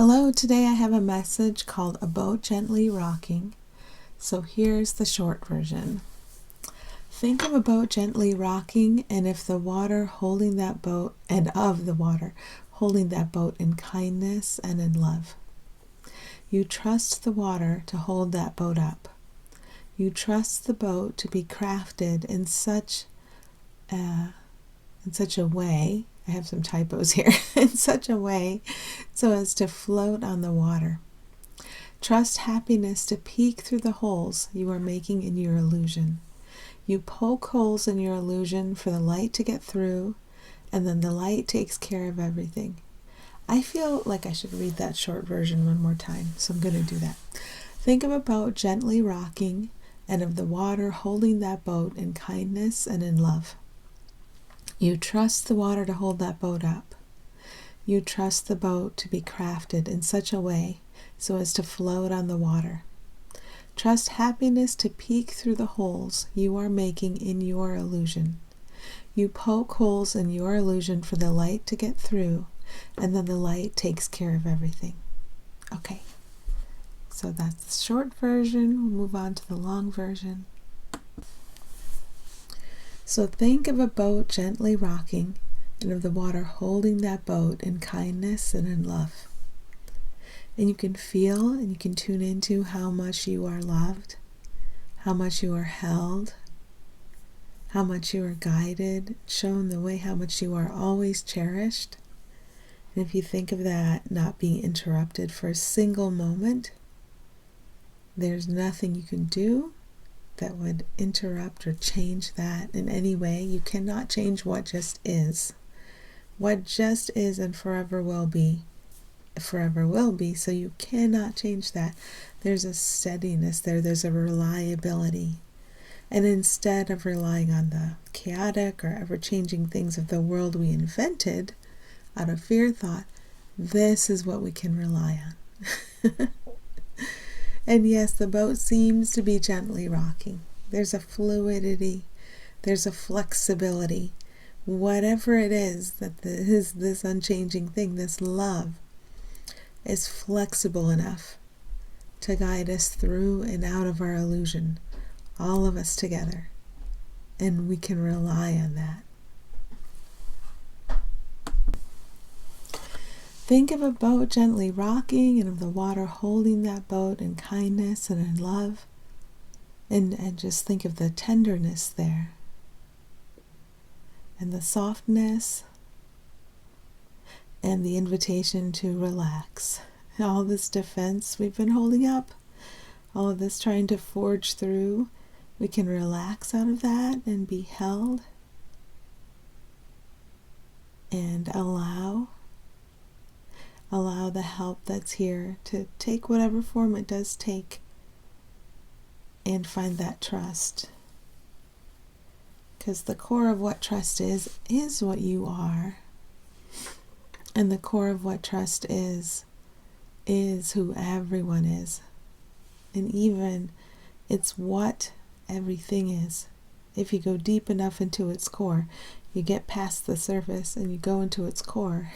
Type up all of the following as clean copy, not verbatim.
Hello, today I have a message called A Boat Gently Rocking. So here's the short version. Think of a boat gently rocking, and if the water holding that boat, and of the water holding that boat in kindness and in love. You trust the water to hold that boat up. You trust the boat to be crafted in such a way, I have some typos here, in such a way so as to float on the water. Trust happiness to peek through the holes you are making in your illusion. You poke holes in your illusion for the light to get through, and then the light takes care of everything. I feel like I should read that short version one more time, so I'm going to do that. Think of a boat gently rocking, and of the water holding that boat in kindness and in love. You trust the water to hold that boat up. You trust the boat to be crafted in such a way so as to float on the water. Trust happiness to peek through the holes you are making in your illusion. You poke holes in your illusion for the light to get through, and then the light takes care of everything. Okay, so that's the short version. We'll move on to the long version. So think of a boat gently rocking, and of the water holding that boat in kindness and in love. And you can feel and you can tune into how much you are loved, how much you are held, how much you are guided, shown the way, how much you are always cherished. And if you think of that not being interrupted for a single moment, there's nothing you can do that would interrupt or change that in any way. You cannot change what just is. What just is and forever will be, so you cannot change that. There's a steadiness there, there's a reliability. And instead of relying on the chaotic or ever-changing things of the world we invented out of fear thought, this is what we can rely on. And yes, the boat seems to be gently rocking. There's a fluidity, there's a flexibility. Whatever it is that is this unchanging thing, this love, is flexible enough to guide us through and out of our illusion, all of us together. And we can rely on that. Think of a boat gently rocking, and of the water holding that boat in kindness and in love. And just think of the tenderness there. And the softness. And the invitation to relax. All this defense we've been holding up, all of this trying to forge through, we can relax out of that and be held. And allow the help that's here to take whatever form it does take, and find that trust. Because the core of what trust is what you are. And the core of what trust is who everyone is. And even it's what everything is. If you go deep enough into its core, you get past the surface and you go into its core.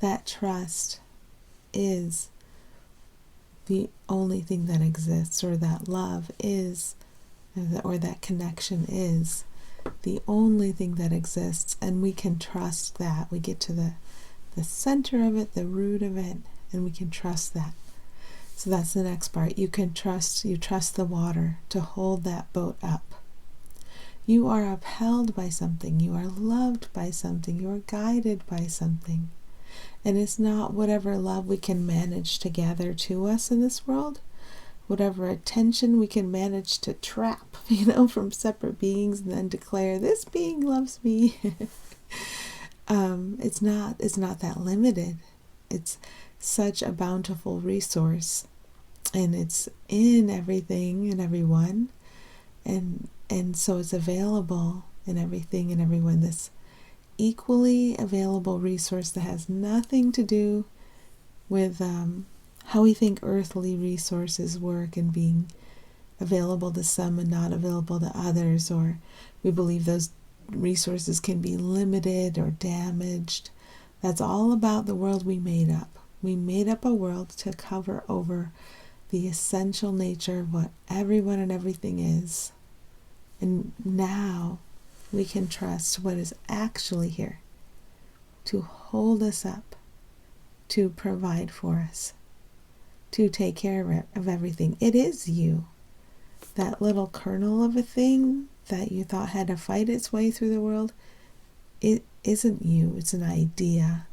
That trust is the only thing that exists, or that love is, or that connection is the only thing that exists, and we can trust that. We get to the center of it, the root of it, and we can trust that. So that's the next part. You trust the water to hold that boat up. You are upheld by something. You are loved by something. You are guided by something. And it's not whatever love we can manage to gather to us in this world, whatever attention we can manage to trap, from separate beings and then declare, this being loves me. It's not that limited. It's such a bountiful resource, and it's in everything and everyone, and so it's available in everything and everyone. This equally available resource that has nothing to do with how we think earthly resources work and being available to some and not available to others, or we believe those resources can be limited or damaged. That's all about the world we made up. We made up a world to cover over the essential nature of what everyone and everything is. And now we can trust what is actually here to hold us up, to provide for us, to take care of everything. It is you. That little kernel of a thing that you thought had to fight its way through the world, it isn't you. It's an idea.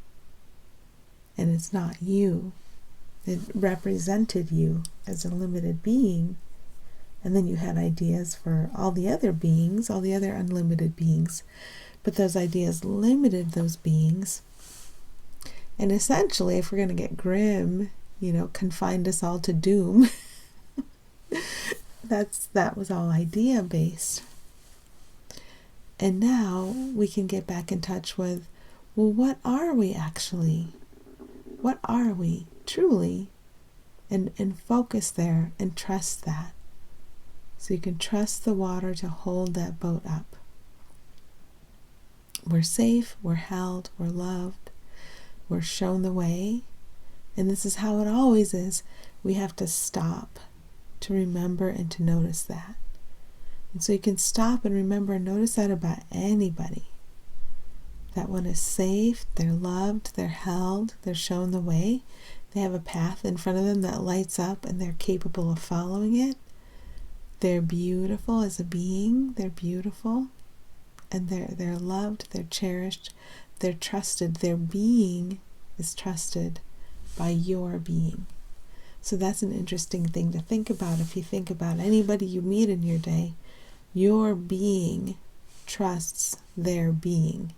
And it's not you. It represented you as a limited being. And then you had ideas for all the other beings, all the other unlimited beings. But those ideas limited those beings. And essentially, if we're going to get grim, confined us all to doom. That was all idea based. And now we can get back in touch with, well, what are we actually? What are we truly? And focus there and trust that. So you can trust the water to hold that boat up. We're safe, we're held, we're loved, we're shown the way. And this is how it always is. We have to stop to remember and to notice that. And so you can stop and remember and notice that about anybody. That one is safe, they're loved, they're held, they're shown the way. They have a path in front of them that lights up and they're capable of following it. They're beautiful as a being, they're beautiful. And they're loved, they're cherished, they're trusted. Their being is trusted by your being. So that's an interesting thing to think about. If you think about anybody you meet in your day, your being trusts their being.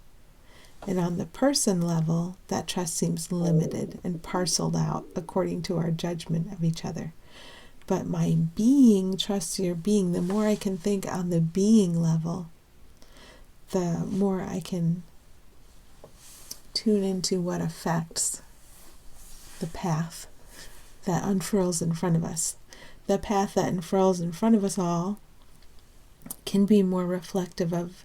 And on the person level, that trust seems limited and parceled out according to our judgment of each other. But my being trusts your being. The more I can think on the being level, the more I can tune into what affects the path that unfurls in front of us. The path that unfurls in front of us all can be more reflective of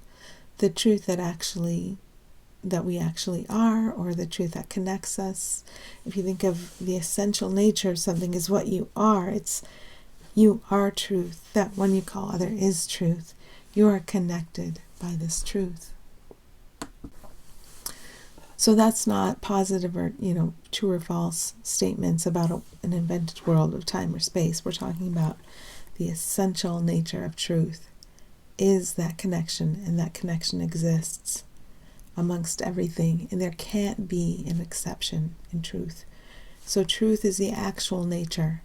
the truth that we actually are, or the truth that connects us. If you think of the essential nature of something as what you are, you are truth. That one you call other is truth. You are connected by this truth. So that's not positive or, true or false statements about an invented world of time or space. We're talking about the essential nature of truth is that connection, and that connection exists amongst everything, and there can't be an exception in truth. So truth is the actual nature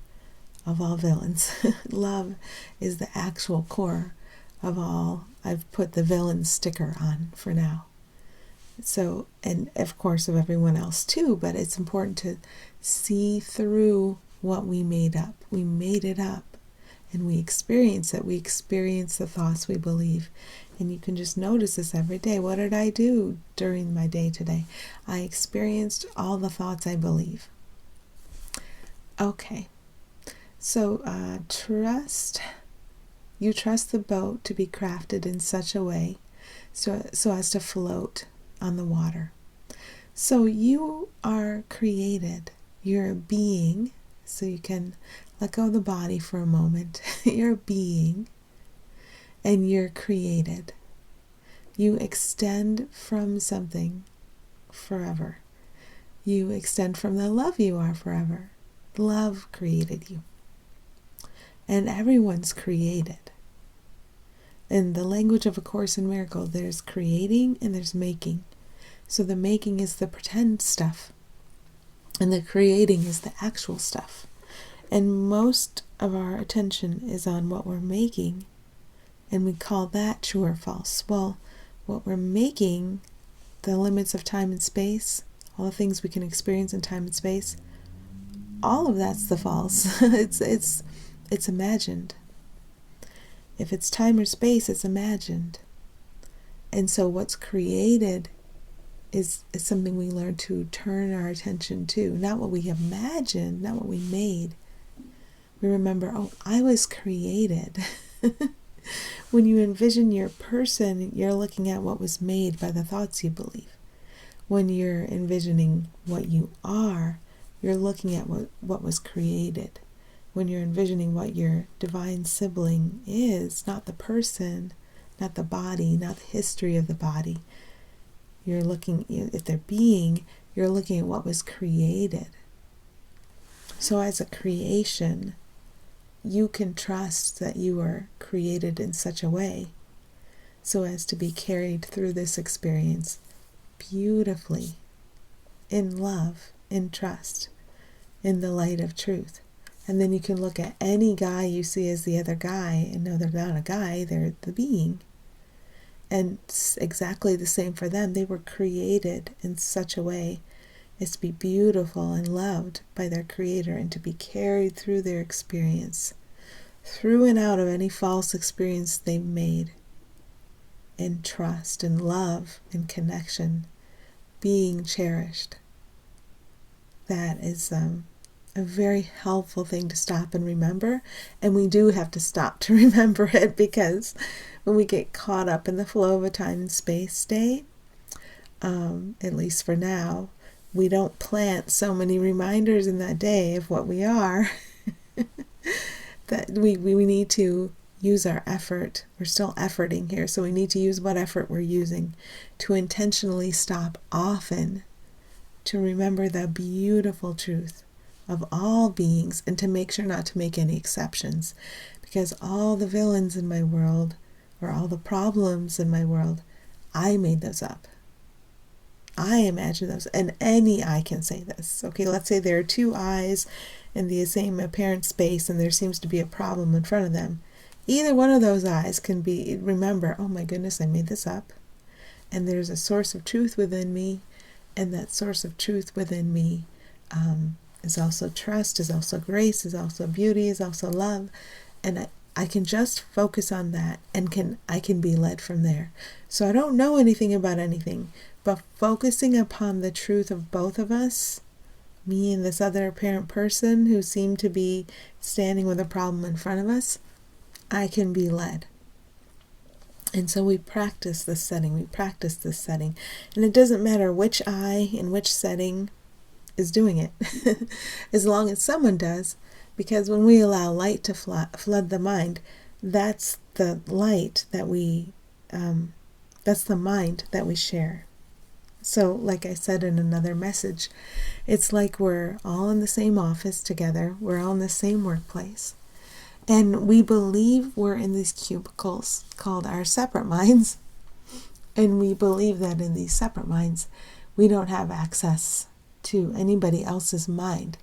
of all villains. Love is the actual core of all. I've put the villain sticker on for now. So, and of course of everyone else too, but it's important to see through what we made up. We made it up and we experience it. We experience the thoughts we believe. And you can just notice this every day. What did I do during my day today? I experienced all the thoughts I believe. Okay. So trust. You trust the boat to be crafted in such a way so as to float on the water. So you are created. You're a being. So you can let go of the body for a moment. You're a being. And you're created. You extend from something forever. You extend from the love you are forever. Love created you. And everyone's created. In the language of A Course in Miracles, there's creating and there's making. So the making is the pretend stuff. And the creating is the actual stuff. And most of our attention is on what we're making. And we call that true or false. Well, what we're making, the limits of time and space, all the things we can experience in time and space, all of that's the false. It's imagined. If it's time or space, it's imagined. And so what's created is something we learn to turn our attention to. Not what we imagined, not what we made. We remember, oh, I was created. When you envision your person, you're looking at what was made by the thoughts you believe. When you're envisioning what you are, you're looking at what was created. When you're envisioning what your divine sibling is, not the person, not the body, not the history of the body. You're looking, if they're being, you're looking at what was created. So as a creation, you can trust that you are created in such a way so as to be carried through this experience beautifully, in love, in trust, in the light of truth. And then you can look at any guy you see as the other guy and know they're not a guy, they're the being. And it's exactly the same for them. They were created in such a way as to be beautiful and loved by their Creator and to be carried through their experience, through and out of any false experience they've made, in trust and love and connection, being cherished. That is a very helpful thing to stop and remember. And we do have to stop to remember it, because when we get caught up in the flow of a time and space state, at least for now, we don't plant so many reminders in that day of what we are that we need to use our effort. We're still efforting here, so we need to use what effort we're using to intentionally stop often to remember the beautiful truth of all beings, and to make sure not to make any exceptions, because all the villains in my world, or all the problems in my world, I made those up. I imagine those, and any eye can say this. Okay, let's say there are two eyes in the same apparent space and there seems to be a problem in front of them. Either one of those eyes can remember, oh my goodness, I made this up, and there's a source of truth within me, and that source of truth within me is also trust, is also grace, is also beauty, is also love. And I can just focus on that, and I can be led from there. So I don't know anything about anything, but focusing upon the truth of both of us, me and this other apparent person who seem to be standing with a problem in front of us, I can be led. And so we practice this setting, And it doesn't matter which eye in which setting is doing it, as long as someone does, because when we allow light to flood the mind, that's the light that that's the mind that we share. So like I said in another message, it's like we're all in the same office together, we're all in the same workplace, and we believe we're in these cubicles called our separate minds, and we believe that in these separate minds we don't have access to anybody else's mind.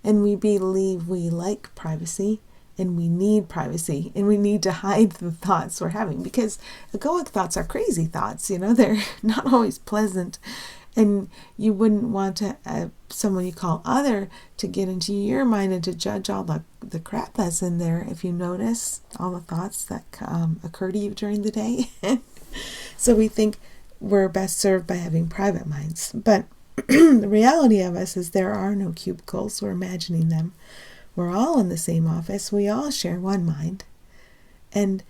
And we believe we like privacy, and we need privacy, and we need to hide the thoughts we're having, because egoic thoughts are crazy thoughts, they're not always pleasant, and you wouldn't want to someone you call other to get into your mind and to judge all the crap that's in there if you notice all the thoughts that occur to you during the day. So we think we're best served by having private minds, but the reality of us is there are no cubicles. We're imagining them. We're all in the same office. We all share one mind. And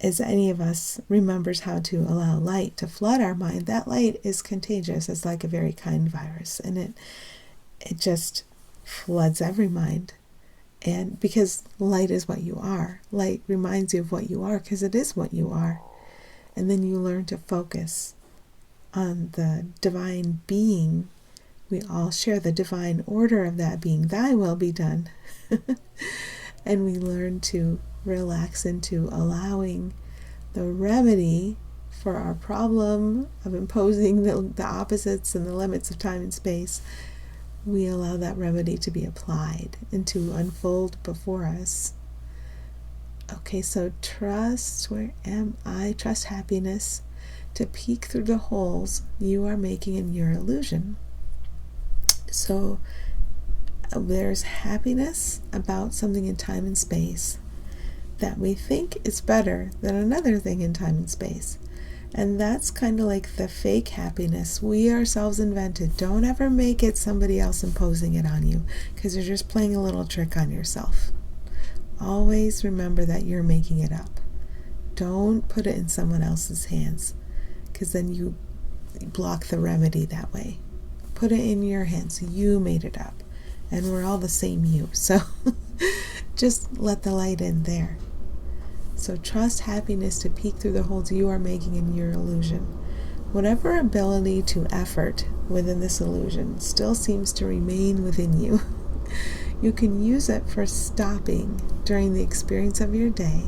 as any of us remembers how to allow light to flood our mind, that light is contagious. It's like a very kind virus. And it just floods every mind. And because light is what you are. Light reminds you of what you are, because it is what you are. And then you learn to focus on the divine being. We all share the divine order of that being, thy will be done. And we learn to relax into allowing the remedy for our problem of imposing the opposites and the limits of time and space. We allow that remedy to be applied and to unfold before us. Okay, so trust, where am I? Trust happiness to peek through the holes you are making in your illusion. So there's happiness about something in time and space that we think is better than another thing in time and space. And that's kind of like the fake happiness we ourselves invented. Don't ever make it somebody else imposing it on you, because you're just playing a little trick on yourself. Always remember that you're making it up. Don't put it in someone else's hands, because then you block the remedy that way. Put it in your hands. You made it up. and we're all the same you. So just let the light in there. So trust happiness to peek through the holes you are making in your illusion. Whatever ability to effort within this illusion still seems to remain within you. You can use it for stopping during the experience of your day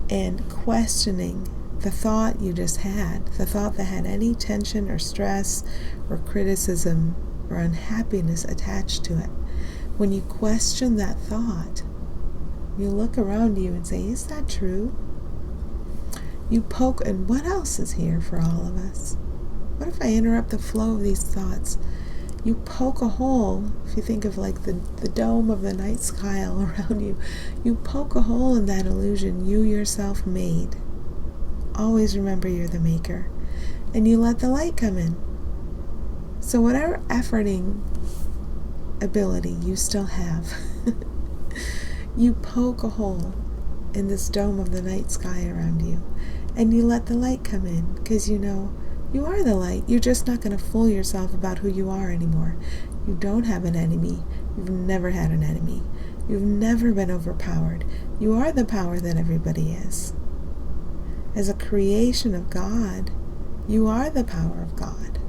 and questioning the thought you just had, the thought that had any tension or stress or criticism or unhappiness attached to it. When you question that thought, you look around you and say, is that true? You poke, and what else is here for all of us? What if I interrupt the flow of these thoughts? You poke a hole, if you think of like the dome of the night sky all around you, you poke a hole in that illusion you yourself made. Always remember you're the maker. And you let the light come in. So whatever efforting ability you still have, you poke a hole in this dome of the night sky around you, and you let the light come in, because you know you are the light. You're just not going to fool yourself about who you are anymore. You don't have an enemy. You've never had an enemy. You've never been overpowered. You are the power that everybody is. As a creation of God, you are the power of God.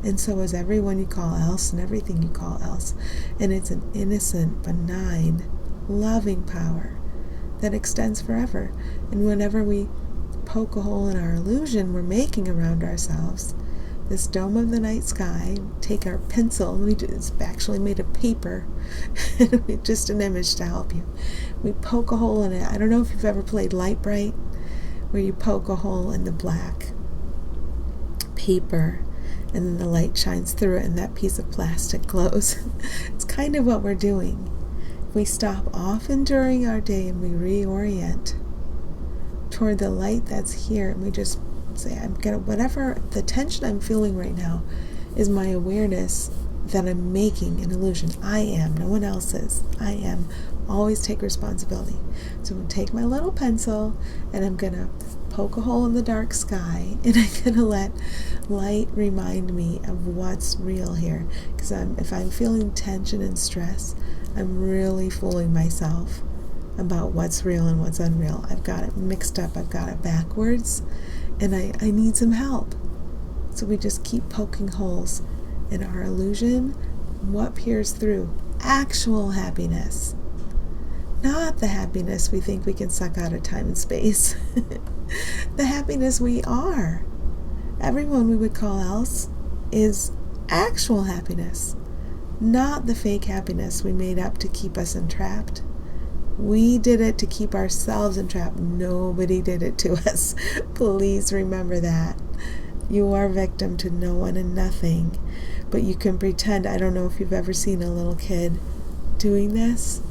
And so is everyone you call else and everything you call else. And it's an innocent, benign, loving power that extends forever. And whenever we poke a hole in our illusion we're making around ourselves, this dome of the night sky, take our pencil, and it's actually made of paper, just an image to help you. We poke a hole in it. I don't know if you've ever played Light Bright, where you poke a hole in the black paper and then the light shines through it and that piece of plastic glows. It's kind of what we're doing. If we stop often during our day and we reorient toward the light that's here, and we just say, I'm gonna, whatever the tension I'm feeling right now is my awareness that I'm making an illusion. I am, no one else is. I am. Always take responsibility. So I'm going to take my little pencil and I'm going to poke a hole in the dark sky, and I'm going to let light remind me of what's real here. Because if I'm feeling tension and stress, I'm really fooling myself about what's real and what's unreal. I've got it mixed up. I've got it backwards, and I need some help. So we just keep poking holes in our illusion. What peers through? Actual happiness. Not the happiness we think we can suck out of time and space. The happiness we are. Everyone we would call else is actual happiness, not the fake happiness we made up to keep us entrapped. We did it to keep ourselves entrapped. Nobody did it to us. Please remember that. You are victim to no one and nothing, but you can pretend. I don't know if you've ever seen a little kid doing this.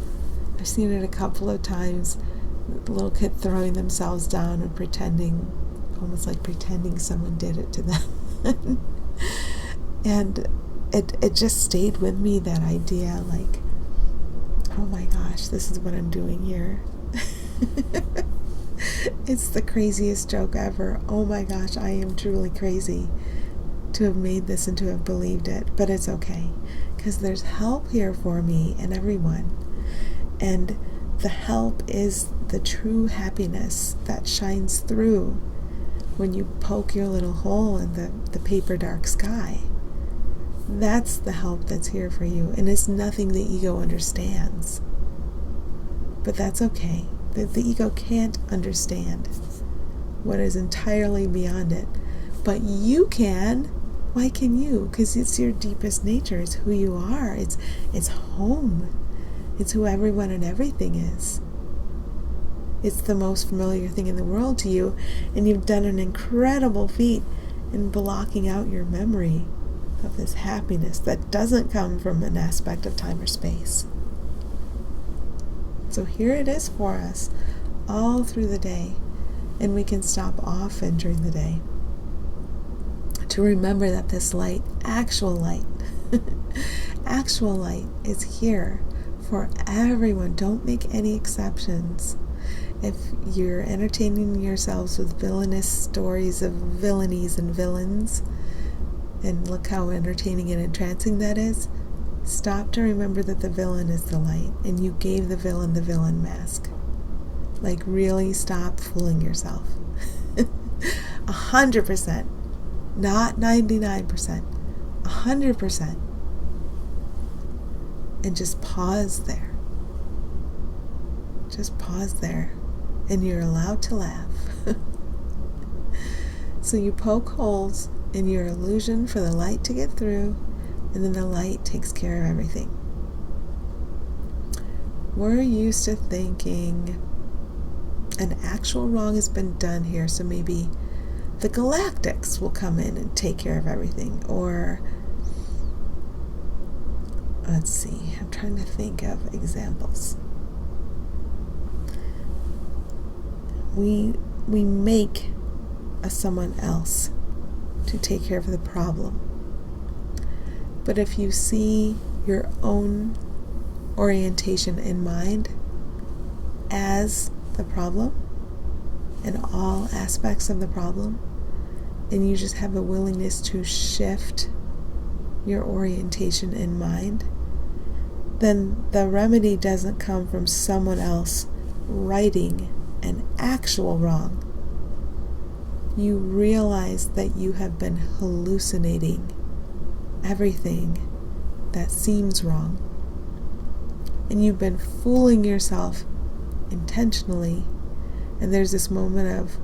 I've seen it a couple of times. The little kid throwing themselves down and pretending, almost like pretending someone did it to them. And it just stayed with me, that idea, like, oh my gosh, this is what I'm doing here. It's the craziest joke ever. Oh my gosh, I am truly crazy to have made this and to have believed it. But it's okay, because there's help here for me and everyone. And the help is the true happiness that shines through when you poke your little hole in the paper dark sky. That's the help that's here for you. And it's nothing the ego understands. But that's okay. The ego can't understand what is entirely beyond it. But you can. Why can you? Because it's your deepest nature. It's who you are. It's home. It's who everyone and everything is. It's the most familiar thing in the world to you, and you've done an incredible feat in blocking out your memory of this happiness that doesn't come from an aspect of time or space. So here it is for us all through the day, and we can stop often during the day to remember that this light, actual light is here for everyone. Don't make any exceptions. If you're entertaining yourselves with villainous stories of villainies and villains, and look how entertaining and entrancing that is, stop to remember that the villain is the light, and you gave the villain mask. Like, really stop fooling yourself. 100%, not 99%, 100%. And just pause there. Just pause there, and you're allowed to laugh. So you poke holes in your illusion for the light to get through, and then the light takes care of everything. We're used to thinking an actual wrong has been done here, so maybe the galactics will come in and take care of everything. Or, let's see, I'm trying to think of examples. We make a someone else to take care of the problem. But if you see your own orientation in mind as the problem and all aspects of the problem, and you just have a willingness to shift your orientation in mind, then the remedy doesn't come from someone else righting an actual wrong. You realize that you have been hallucinating everything that seems wrong, and you've been fooling yourself intentionally, and there's this moment of,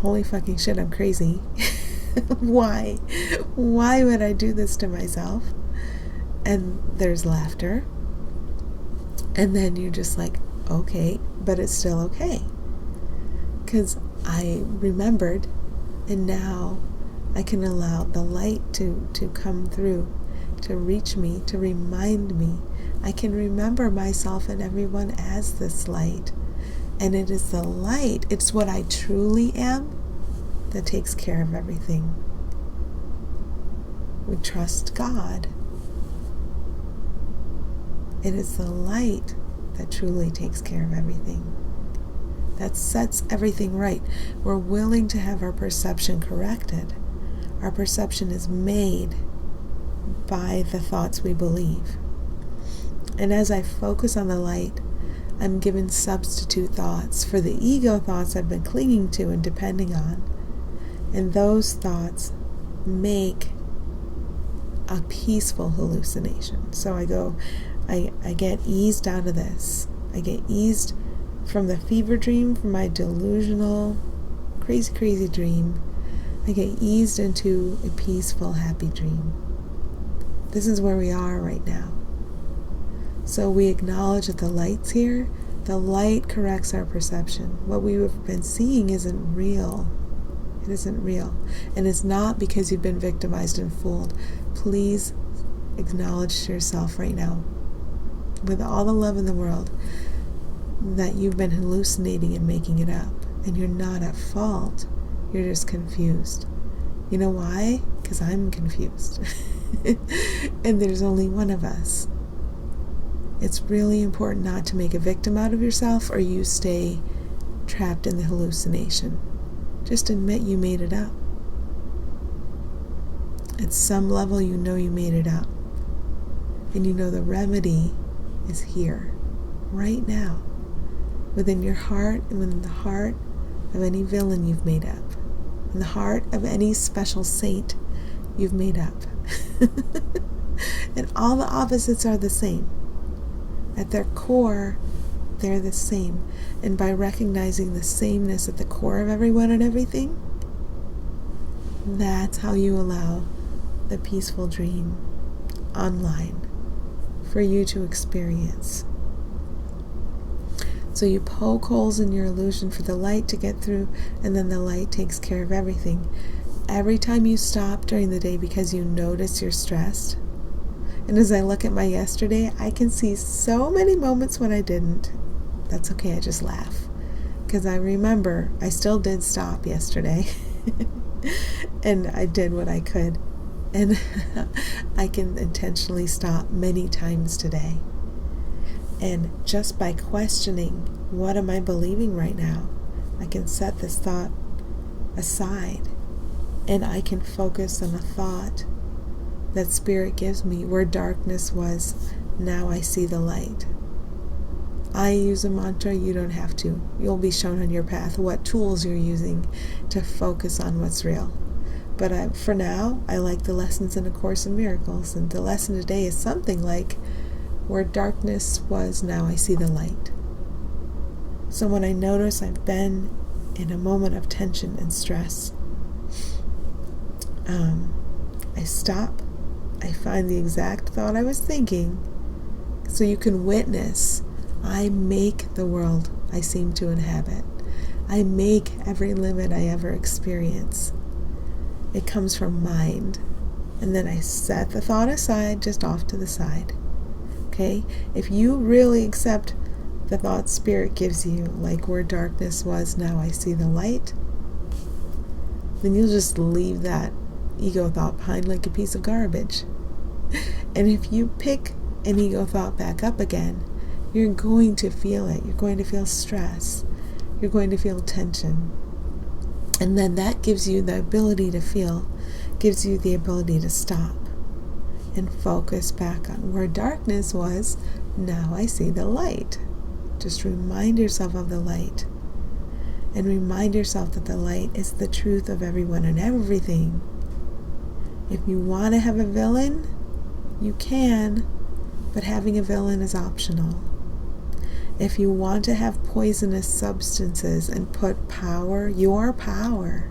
holy fucking shit, I'm crazy. Why would I do this to myself? And there's laughter, and then you're just like, okay, but it's still okay, because I remembered, and now I can allow the light to come through, to reach me, to remind me. I can remember myself and everyone as this light. And it is the light, it's what I truly am, that takes care of everything. We trust God. It is the light that truly takes care of everything. That sets everything right. We're willing to have our perception corrected. Our perception is made by the thoughts we believe. And as I focus on the light, I'm given substitute thoughts for the ego thoughts I've been clinging to and depending on. And those thoughts make a peaceful hallucination. So I get eased out of this. I get eased from the fever dream, from my delusional, crazy dream. I get eased into a peaceful, happy dream. This is where we are right now. So we acknowledge that the light's here. The light corrects our perception. What we have been seeing isn't real. It isn't real. And it's not because you've been victimized and fooled. Please acknowledge to yourself right now, with all the love in the world, that you've been hallucinating and making it up. And you're not at fault. You're just confused. You know why? Because I'm confused. And there's only one of us. It's really important not to make a victim out of yourself, or you stay trapped in the hallucination. Just admit you made it up. At some level, you know you made it up. And you know the remedy is here, right now, within your heart and within the heart of any villain you've made up, in the heart of any special saint you've made up. And all the opposites are the same. At their core, they're the same. And by recognizing the sameness at the core of everyone and everything, that's how you allow the peaceful dream online for you to experience. So you poke holes in your illusion for the light to get through, and then the light takes care of everything. Every time you stop during the day because you notice you're stressed, and as I look at my yesterday, I can see so many moments when I didn't. That's okay, I just laugh. Because I remember I still did stop yesterday. And I did what I could. And I can intentionally stop many times today. And just by questioning, what am I believing right now? I can set this thought aside. And I can focus on a thought that Spirit gives me. Where darkness was, now I see the light. I use a mantra, you don't have to. You'll be shown on your path what tools you're using to focus on what's real. But for now, I like the lessons in A Course in Miracles. And the lesson today is something like, where darkness was, now I see the light. So when I notice I've been in a moment of tension and stress, I stop. I find the exact thought I was thinking, so you can witness. I make the world I seem to inhabit. I make every limit I ever experience. It comes from mind. And then I set the thought aside, just off to the side. Okay? If you really accept the thought Spirit gives you, like where darkness was, now I see the light, then you'll just leave that ego thought behind like a piece of garbage. And if you pick an ego thought back up again, you're going to feel it. You're going to feel stress. You're going to feel tension. And then that gives you the ability to feel, gives you the ability to stop and focus back on where darkness was, now I see the light. Just remind yourself of the light. And remind yourself that the light is the truth of everyone and everything. If you want to have a villain, you can, but having a villain is optional. If you want to have poisonous substances and put power, your power,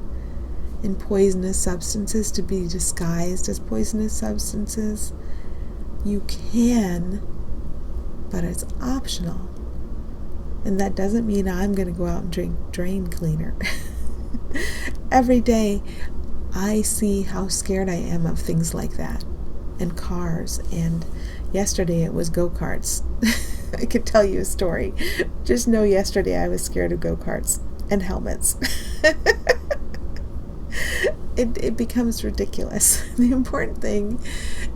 in poisonous substances to be disguised as poisonous substances, you can, but it's optional. And that doesn't mean I'm going to go out and drink drain cleaner. Every day, I see how scared I am of things like that, and cars, and yesterday it was go-karts. I could tell you a story. Just know yesterday I was scared of go-karts and helmets. It becomes ridiculous. The important thing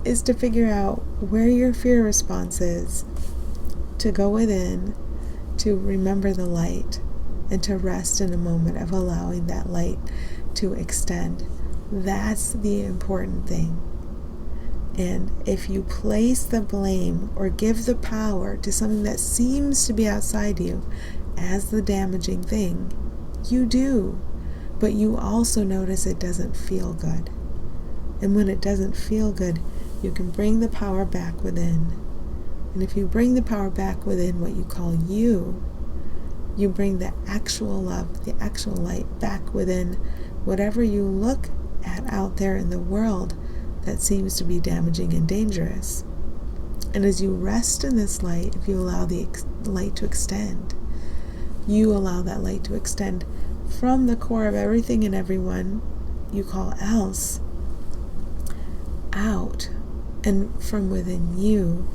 is to figure out where your fear response is, to go within, to remember the light, and to rest in a moment of allowing that light to extend. That's the important thing. And if you place the blame or give the power to something that seems to be outside you as the damaging thing, you do. But you also notice it doesn't feel good. And when it doesn't feel good, you can bring the power back within. And if you bring the power back within what you call you bring the actual love, the actual light back within whatever you look at out there in the world that seems to be damaging and dangerous. And as you rest in this light, if you allow the light to extend, you allow that light to extend from the core of everything and everyone you call else out, and from within you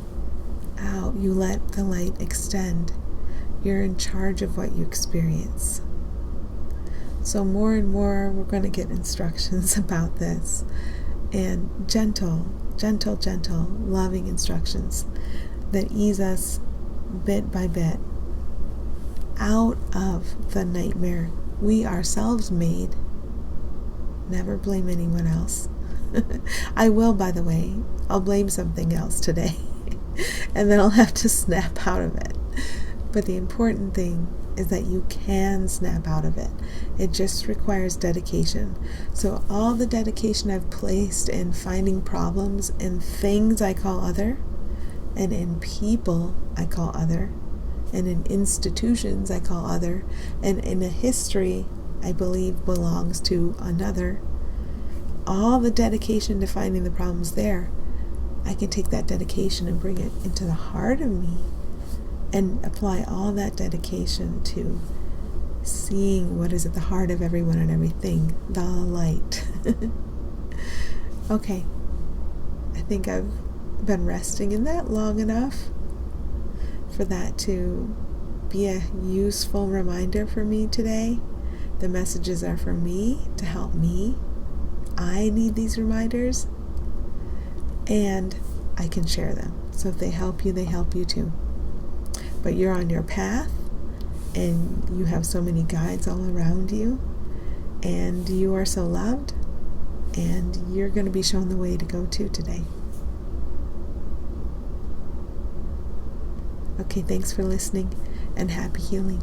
out, you let the light extend. You're in charge of what you experience. So more and more we're going to get instructions about this, and gentle, loving instructions that ease us bit by bit out of the nightmare we ourselves made. Never blame anyone else. I will, by the way. I'll blame something else today. And then I'll have to snap out of it. But the important thing is that you can snap out of it. It just requires dedication. So all the dedication I've placed in finding problems in things I call other, and in people I call other, and in institutions I call other, and in a history I believe belongs to another, all the dedication to finding the problems there, I can take that dedication and bring it into the heart of me and apply all that dedication to seeing what is at the heart of everyone and everything, the light. Okay, I think I've been resting in that long enough for that to be a useful reminder for me today. The messages are for me, to help me. I need these reminders, and I can share them. So if they help you too. But you're on your path, and you have so many guides all around you, and you are so loved, and you're going to be shown the way to go to today. Okay, thanks for listening, and happy healing.